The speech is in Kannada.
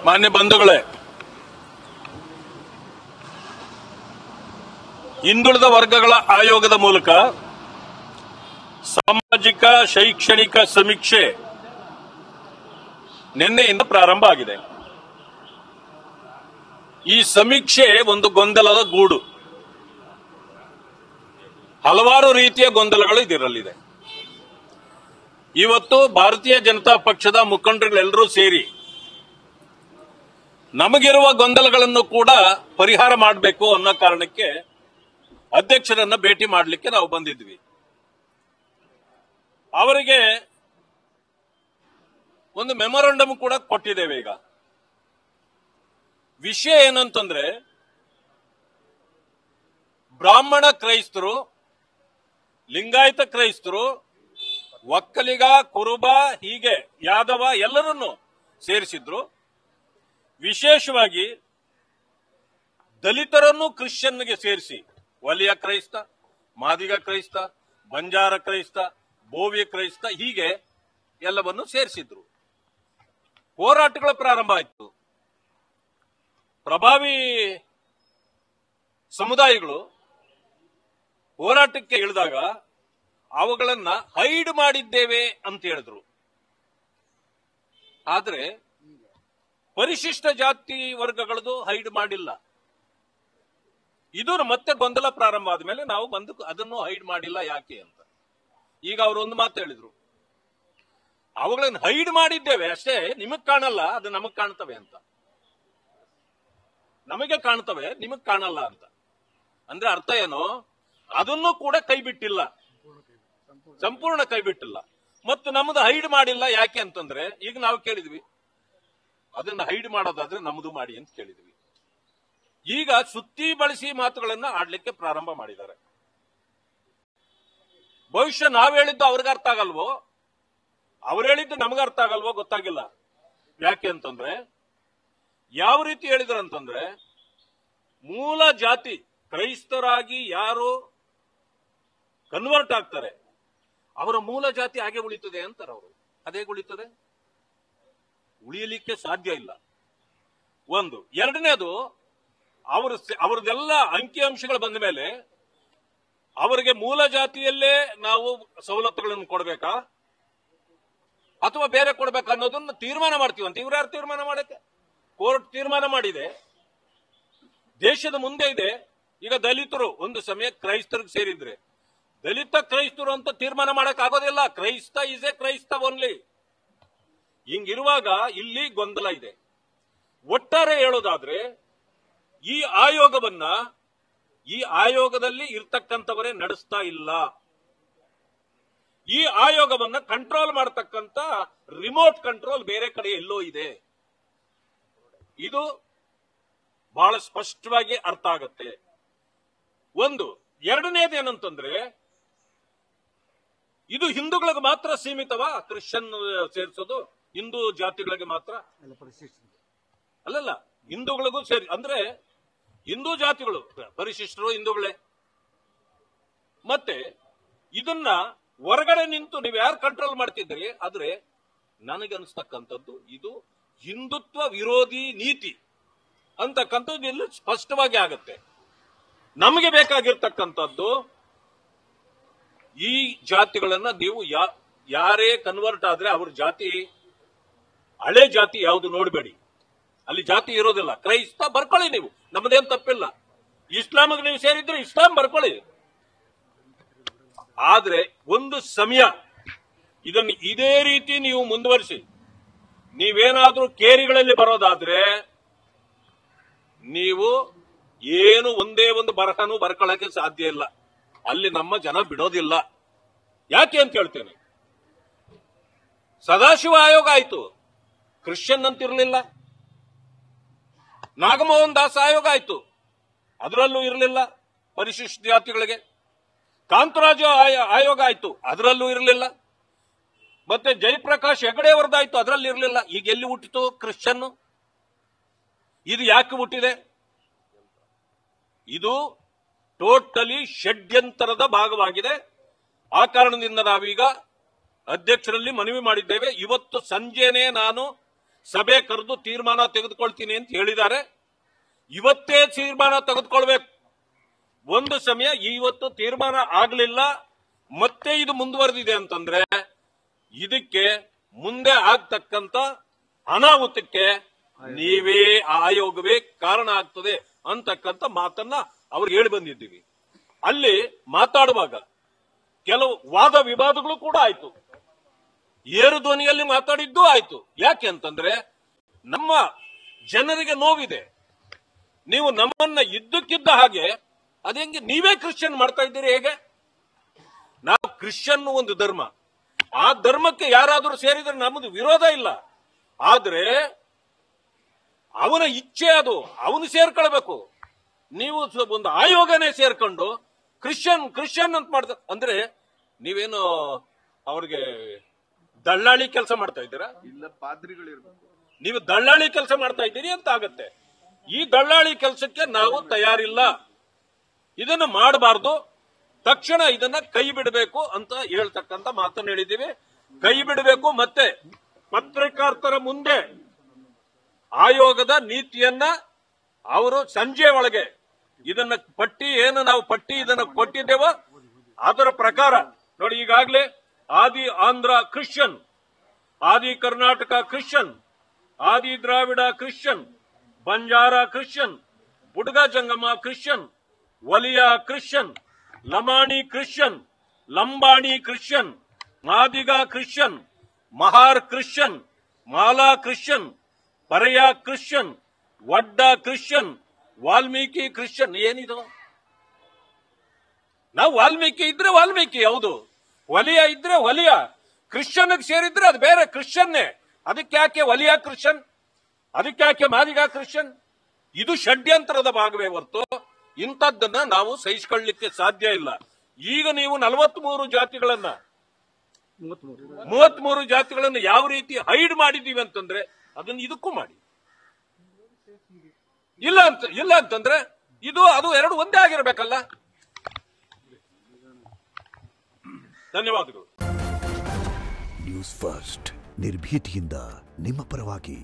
ಮಾನ್ಯ ಬಂಧುಗಳೇ, ಹಿಂದುಳಿದ ವರ್ಗಗಳ ಆಯೋಗದ ಮೂಲಕ ಸಾಮಾಜಿಕ ಶೈಕ್ಷಣಿಕ ಸಮೀಕ್ಷೆ ನಿನ್ನೆಯಿಂದ ಪ್ರಾರಂಭ ಆಗಿದೆ. ಈ ಸಮೀಕ್ಷೆ ಒಂದು ಗೊಂದಲದ ಗೂಡು. ಹಲವಾರು ರೀತಿಯ ಗೊಂದಲಗಳು ಇದರಲ್ಲಿದೆ. ಇವತ್ತು ಭಾರತೀಯ ಜನತಾ ಪಕ್ಷದ ಮುಖಂಡರುಗಳೆಲ್ಲರೂ ಸೇರಿ ನಮಗಿರುವ ಗೊಂದಲಗಳನ್ನು ಕೂಡ ಪರಿಹಾರ ಮಾಡಬೇಕು ಅನ್ನೋ ಕಾರಣಕ್ಕೆ ಅಧ್ಯಕ್ಷರನ್ನ ಭೇಟಿ ಮಾಡಲಿಕ್ಕೆ ನಾವು ಬಂದಿದ್ವಿ. ಅವರಿಗೆ ಒಂದು ಮೆಮೊರಂಡಮ್ ಕೂಡ ಕೊಟ್ಟಿದ್ದೇವೆ. ಈಗ ವಿಷಯ ಏನಂತಂದ್ರೆ, ಬ್ರಾಹ್ಮಣ ಕ್ರೈಸ್ತರು, ಲಿಂಗಾಯತ ಕ್ರೈಸ್ತರು, ಒಕ್ಕಲಿಗ, ಕುರುಬ, ಹೀಗೆ ಯಾದವ ಎಲ್ಲರನ್ನು ಸೇರಿಸಿದ್ರು. ವಿಶೇಷವಾಗಿ ದಲಿತರನ್ನು ಕ್ರಿಶ್ಚಿಯನ್ಗೆ ಸೇರಿಸಿ ವಲಯ ಕ್ರೈಸ್ತ, ಮಾದಿಗ ಕ್ರೈಸ್ತ, ಬಂಜಾರ ಕ್ರೈಸ್ತ, ಬೋವಿ ಕ್ರೈಸ್ತ, ಹೀಗೆ ಎಲ್ಲವನ್ನು ಸೇರಿಸಿದ್ರು. ಹೋರಾಟಗಳ ಪ್ರಾರಂಭ ಆಯಿತು. ಪ್ರಭಾವಿ ಸಮುದಾಯಗಳು ಹೋರಾಟಕ್ಕೆ ಇಳಿದಾಗ ಅವುಗಳನ್ನ ಹೈಡ್ ಮಾಡಿದ್ದೇವೆ ಅಂತ ಹೇಳಿದ್ರು. ಆದ್ರೆ ಪರಿಶಿಷ್ಟ ಜಾತಿ ವರ್ಗಗಳದು ಹೈಡ್ ಮಾಡಿಲ್ಲ. ಇದು ಮತ್ತೆ ಗೊಂದಲ ಪ್ರಾರಂಭ ಆದ್ಮೇಲೆ ನಾವು ಬಂದು ಅದನ್ನು ಹೈಡ್ ಮಾಡಿಲ್ಲ ಯಾಕೆ ಅಂತ. ಈಗ ಅವರು ಒಂದು ಮಾತು ಹೇಳಿದ್ರು, ಅವುಗಳನ್ನು ಹೈಡ್ ಮಾಡಿದ್ದೇವೆ ಅಷ್ಟೇ, ನಿಮಗ್ ಕಾಣಲ್ಲ, ಅದು ನಮಗ್ ಕಾಣ್ತವೆ ಅಂತ. ನಮಗೆ ಕಾಣ್ತವೆ, ನಿಮಗ್ ಕಾಣಲ್ಲ ಅಂತ. ಅಂದ್ರೆ ಅರ್ಥ ಏನು? ಅದನ್ನು ಕೂಡ ಕೈ ಬಿಟ್ಟಿಲ್ಲ, ಸಂಪೂರ್ಣ ಕೈ ಬಿಟ್ಟಿಲ್ಲ. ಮತ್ತು ನಮ್ಮದು ಹೈಡ್ ಮಾಡಿಲ್ಲ ಯಾಕೆ ಅಂತಂದ್ರೆ, ಈಗ ನಾವು ಕೇಳಿದ್ವಿ ಅದನ್ನ ಹೈಡ್ ಮಾಡೋದಾದ್ರೆ ನಮ್ಮದು ಮಾಡಿ ಅಂತ ಕೇಳಿದ್ವಿ. ಈಗ ಸುತ್ತಿ ಬಳಸಿ ಮಾತುಗಳನ್ನ ಆಡ್ಲಿಕ್ಕೆ ಪ್ರಾರಂಭ ಮಾಡಿದ್ದಾರೆ. ಬಹುಶಃ ನಾವ್ ಹೇಳಿದ್ದು ಅವ್ರಿಗೆ ಅರ್ಥ ಆಗಲ್ವೋ, ಅವ್ರು ಹೇಳಿದ್ದು ನಮ್ಗೆ ಅರ್ಥ ಆಗಲ್ವೋ ಗೊತ್ತಾಗಿಲ್ಲ. ಯಾಕೆ ಅಂತಂದ್ರೆ, ಯಾವ ರೀತಿ ಹೇಳಿದ್ರು ಅಂತಂದ್ರೆ, ಮೂಲ ಜಾತಿ ಕ್ರೈಸ್ತರಾಗಿ ಯಾರು ಕನ್ವರ್ಟ್ ಆಗ್ತಾರೆ ಅವರ ಮೂಲ ಜಾತಿ ಹಾಗೆ ಉಳಿತದೆ ಅಂತಾರೆ ಅವರು. ಅದೇ ಉಳಿತದೆ? ಉಳಿಯಲಿಕ್ಕೆ ಸಾಧ್ಯ ಇಲ್ಲ. ಒಂದು. ಎರಡನೇದು, ಅವ್ರದ್ದೆಲ್ಲ ಅಂಕಿಅಂಶಗಳು ಬಂದ ಮೇಲೆ ಅವರಿಗೆ ಮೂಲ ಜಾತಿಯಲ್ಲೇ ನಾವು ಸವಲತ್ತುಗಳನ್ನು ಕೊಡಬೇಕಾ ಅಥವಾ ಬೇರೆ ಕೊಡಬೇಕಾ ಅನ್ನೋದನ್ನ ತೀರ್ಮಾನ ಮಾಡ್ತೀವಂತ. ಇವ್ರು ಯಾರು ತೀರ್ಮಾನ ಮಾಡಕ್ಕೆ? ಕೋರ್ಟ್ ತೀರ್ಮಾನ ಮಾಡಿದೆ, ದೇಶದ ಮುಂದೆ ಇದೆ. ಈಗ ದಲಿತರು ಒಂದು ಸಮಯ ಕ್ರೈಸ್ತರಿಗೆ ಸೇರಿದ್ರೆ ದಲಿತ ಕ್ರೈಸ್ತರು ಅಂತ ತೀರ್ಮಾನ ಮಾಡಕ್ ಆಗೋದಿಲ್ಲ. ಕ್ರೈಸ್ತ ಇಸ್ ಎ ಕ್ರೈಸ್ತ ಓನ್ಲಿ. ಹಿಂಗಿರುವಾಗ ಇಲ್ಲಿ ಗೊಂದಲ ಇದೆ. ಒಟ್ಟಾರೆ ಹೇಳೋದಾದ್ರೆ, ಈ ಆಯೋಗವನ್ನ ಈ ಆಯೋಗದಲ್ಲಿ ಇರ್ತಕ್ಕಂಥವರೇ ನಡೆಸ್ತಾ ಇಲ್ಲ. ಈ ಆಯೋಗವನ್ನ ಕಂಟ್ರೋಲ್ ಮಾಡತಕ್ಕಂತ ರಿಮೋಟ್ ಕಂಟ್ರೋಲ್ ಬೇರೆ ಕಡೆ ಎಲ್ಲೋ ಇದೆ. ಇದು ಬಹಳ ಸ್ಪಷ್ಟವಾಗಿ ಅರ್ಥ ಆಗತ್ತೆ. ಒಂದು. ಎರಡನೇದೇನಂತಂದ್ರೆ, ಇದು ಹಿಂದೂಗಳಿಗೆ ಮಾತ್ರ ಸೀಮಿತವಾ ಕ್ರಿಶ್ಚಿಯನ್ ಸೇರಿಸೋದು? ಹಿಂದೂ ಜಾತಿಗಳಿಗೆ ಮಾತ್ರ ಅಲ್ಲಲ್ಲ, ಹಿಂದೂಗಳಿಗೂ ಸೇರಿ. ಅಂದ್ರೆ ಹಿಂದೂ ಜಾತಿಗಳು ಪರಿಶಿಷ್ಟರು ಹಿಂದೂಗಳೇ. ಮತ್ತೆ ಇದನ್ನ ಹೊರಗಡೆ ನಿಂತು ನೀವು ಯಾರು ಕಂಟ್ರೋಲ್ ಮಾಡ್ತಿದ್ರಿ? ಆದ್ರೆ ನನಗನ್ಸ್ತಕ್ಕಂಥದ್ದು ಇದು ಹಿಂದುತ್ವ ವಿರೋಧಿ ನೀತಿ ಅಂತಕ್ಕಂಥದ್ದು ಇಲ್ಲಿ ಸ್ಪಷ್ಟವಾಗಿ ಆಗತ್ತೆ. ನಮಗೆ ಬೇಕಾಗಿರ್ತಕ್ಕಂಥದ್ದು, ಈ ಜಾತಿಗಳನ್ನ ನೀವು ಯಾರೇ ಕನ್ವರ್ಟ್ ಆದ್ರೆ ಅವ್ರ ಜಾತಿ ಹಳೆ ಜಾತಿ ಯಾವುದು ನೋಡಬೇಡಿ. ಅಲ್ಲಿ ಜಾತಿ ಇರೋದಿಲ್ಲ. ಕ್ರೈಸ್ತ ಬರ್ಕೊಳ್ಳಿ, ನೀವು, ನಮ್ಮದೇನು ತಪ್ಪಿಲ್ಲ. ಇಸ್ಲಾಂಗೆ ನೀವು ಸೇರಿದ್ರೆ ಇಸ್ಲಾಂ ಬರ್ಕೊಳ್ಳಿ. ಆದ್ರೆ ಒಂದು ಸಮಯ ಇದನ್ನು ಇದೇ ರೀತಿ ನೀವು ಮುಂದುವರಿಸಿ, ನೀವೇನಾದ್ರೂ ಕೇರಿಗಳಲ್ಲಿ ಬರೋದಾದ್ರೆ ನೀವು ಏನು ಒಂದೇ ಒಂದು ಬರಹನೂ ಬರ್ಕೊಳ್ಳಕ್ಕೆ ಸಾಧ್ಯ ಇಲ್ಲ. ಅಲ್ಲಿ ನಮ್ಮ ಜನ ಬಿಡೋದಿಲ್ಲ. ಯಾಕೆ ಅಂತ ಹೇಳ್ತೇನೆ. ಸದಾಶಿವ ಆಯೋಗ ಆಯ್ತು, ಕ್ರಿಶ್ಚಿಯನ್ ಅಂತಿರಲಿಲ್ಲ. ನಾಗಮೋಹನ್ ದಾಸ್ ಆಯೋಗ ಆಯ್ತು, ಅದರಲ್ಲೂ ಇರಲಿಲ್ಲ ಪರಿಶಿಷ್ಟ ಜಾತಿಗಳಿಗೆ. ಕಾಂತರಾಜು ಆಯೋಗ ಆಯ್ತು, ಅದರಲ್ಲೂ ಇರಲಿಲ್ಲ. ಮತ್ತೆ ಜಯಪ್ರಕಾಶ್ ಹೆಗಡೆ ಅವರದಾಯ್ತು, ಅದರಲ್ಲಿ ಇರಲಿಲ್ಲ. ಈಗ ಎಲ್ಲಿ ಹುಟ್ಟಿತು ಕ್ರಿಶ್ಚಿಯನ್? ಇದು ಯಾಕೆ ಹುಟ್ಟಿದೆ? ಇದು ಟೋಟಲಿ ಷಡ್ಯಂತರದ ಭಾಗವಾಗಿದೆ. ಆ ಕಾರಣದಿಂದ ನಾವೀಗ ಅಧ್ಯಕ್ಷರಲ್ಲಿ ಮನವಿ ಮಾಡಿದ್ದೇವೆ. ಇವತ್ತು ಸಂಜೆನೆ ನಾನು ಸಭೆ ಕರೆದು ತೀರ್ಮಾನ ತೆಗೆದುಕೊಳ್ತೀನಿ ಅಂತ ಹೇಳಿದ್ದಾರೆ. ಇವತ್ತೇ ತೀರ್ಮಾನ ತೆಗೆದುಕೊಳ್ಬೇಕು. ಒಂದು ಸಮಯ ಇವತ್ತು ತೀರ್ಮಾನ ಆಗಲಿಲ್ಲ, ಮತ್ತೆ ಇದು ಮುಂದುವರೆದಿದೆ ಅಂತಂದ್ರೆ ಇದಕ್ಕೆ ಮುಂದೆ ಆಗ್ತಕ್ಕಂತ ಅನಾಹುತಕ್ಕೆ ನೀವೇ ಆಯೋಗವೇ ಕಾರಣ ಆಗ್ತದೆ ಅಂತಕ್ಕಂಥ ಮಾತನ್ನ ಅವ್ರಿಗೆ ಹೇಳಿ ಬಂದಿದ್ದೀವಿ. ಅಲ್ಲಿ ಮಾತಾಡುವಾಗ ಕೆಲವು ವಾದ ವಿವಾದಗಳು ಕೂಡ ಆಯ್ತು, ಏರು ಧ್ವನಿಯಲ್ಲಿ ಮಾತಾಡಿದ್ದು ಆಯ್ತು. ಯಾಕೆ ಅಂತಂದ್ರೆ ನಮ್ಮ ಜನರಿಗೆ ನೋವಿದೆ. ನೀವು ನಮ್ಮನ್ನ ಇದ್ದಕ್ಕಿದ್ದ ಹಾಗೆ ಅದೇಂಗೆ ನೀವೇ ಕ್ರಿಶ್ಚಿಯನ್ ಮಾಡ್ತಾ ಇದ್ದೀರಿ ಹೇಗೆ? ನಾವು ಕ್ರಿಶ್ಚಿಯನ್ ಒಂದು ಧರ್ಮ, ಆ ಧರ್ಮಕ್ಕೆ ಯಾರಾದರೂ ಸೇರಿದ್ರೆ ನಮ್ಮದು ವಿರೋಧ ಇಲ್ಲ. ಆದ್ರೆ ಅವನ ಇಚ್ಛೆ ಅದು, ಅವನು ಸೇರ್ಕೊಳ್ಬೇಕು. ನೀವು ಒಂದು ಆಯೋಗನೇ ಸೇರ್ಕೊಂಡು ಕ್ರಿಶ್ಚಿಯನ್ ಅಂತ ಮಾಡ್ದ ಅಂದ್ರೆ ನೀವೇನು ಅವ್ರಿಗೆ ದಳ್ಳಾಳಿ ಕೆಲಸ ಮಾಡ್ತಾ ಇದ್ದೀರಾ? ಇಲ್ಲ, ಪಾದ್ರಿಗಳಿರ್ಬೇಕು. ನೀವು ದಳ್ಳಾಳಿ ಕೆಲಸ ಮಾಡ್ತಾ ಇದ್ದೀರಿ ಅಂತ ಆಗತ್ತೆ. ಈ ದಳ್ಳಾಳಿ ಕೆಲಸಕ್ಕೆ ನಾವು ತಯಾರಿಲ್ಲ. ಇದನ್ನು ಮಾಡಬಾರ್ದು. ತಕ್ಷಣ ಇದನ್ನ ಕೈ ಬಿಡಬೇಕು ಅಂತ ಹೇಳ್ತಕ್ಕಂಥ ಮಾತನ್ನು ಹೇಳಿದ್ದೀವಿ. ಕೈ ಬಿಡಬೇಕು. ಮತ್ತೆ ಪತ್ರಕರ್ತರ ಮುಂದೆ ಆಯೋಗದ ನೀತಿಯನ್ನ ಅವರು ಸಂಜೆ ಒಳಗೆ ಇದನ್ನ ಪಟ್ಟಿ ಏನು ನಾವು ಪಟ್ಟಿ ಇದನ್ನ ಕೊಟ್ಟಿದ್ದೇವೋ ಅದರ ಪ್ರಕಾರ ನೋಡಿ. ಈಗಾಗಲೇ ಆದಿ ಆಂಧ್ರ ಕ್ರಿಶ್ಚಿಯನ್, ಆದಿ Karnataka Christian, Adi Dravida Christian, Banjara Christian, Budga Jangama Christian, Valiya Christian, Lamani Christian, Lambani Christian, Madiga Christian, Mahar Christian, Mala Christian, Paraya Christian, Vadda Christian, Valmiki Christian. ಏನಿದು? ನಾವು ವಾಲ್ಮೀಕಿ ಇದ್ರೆ ವಾಲ್ಮೀಕಿ ಹೌದು, ವಲಿಯ ಇದ್ರೆ ವಲಿಯ. ಕ್ರಿಶ್ಚಿಯನ್ ಸೇರಿದ್ರೆ ಅದು ಬೇರೆ ಕ್ರಿಶ್ಚಿಯನ್ನೇ. ಅದಕ್ಕೆ ಯಾಕೆ ವಲಿಯ ಕ್ರಿಶ್ಚಿಯನ್, ಅದಕ್ಕೆ ಯಾಕೆ ಮಾದಿಗ ಕ್ರಿಶ್ಚಿಯನ್? ಇದು ಷಡ್ಯಂತ್ರದ ಭಾಗವೇ ಹೊರತು ಇಂಥದ್ದನ್ನ ನಾವು ಸಹಿಸಿಕೊಳ್ಳಲಿಕ್ಕೆ ಸಾಧ್ಯ ಇಲ್ಲ. ಈಗ ನೀವು 43 ಜಾತಿಗಳನ್ನ 33 ಜಾತಿಗಳನ್ನ ಯಾವ ರೀತಿ ಹೈಡ್ ಮಾಡಿದೀವಿ ಅಂತಂದ್ರೆ ಅದನ್ನ ಇದಕ್ಕೂ ಮಾಡಿ. ಇಲ್ಲ ಅಂತಂದ್ರೆ ಇದು ಅದು ಎರಡು ಒಂದೇ ಆಗಿರ್ಬೇಕಲ್ಲ. ಧನ್ಯವಾದಗಳು. ನ್ಯೂಸ್ ಫಸ್ಟ್, ನಿರ್ಭೀತಿಯಿಂದ ನಿಮ್ಮ ಪರವಾಗಿ.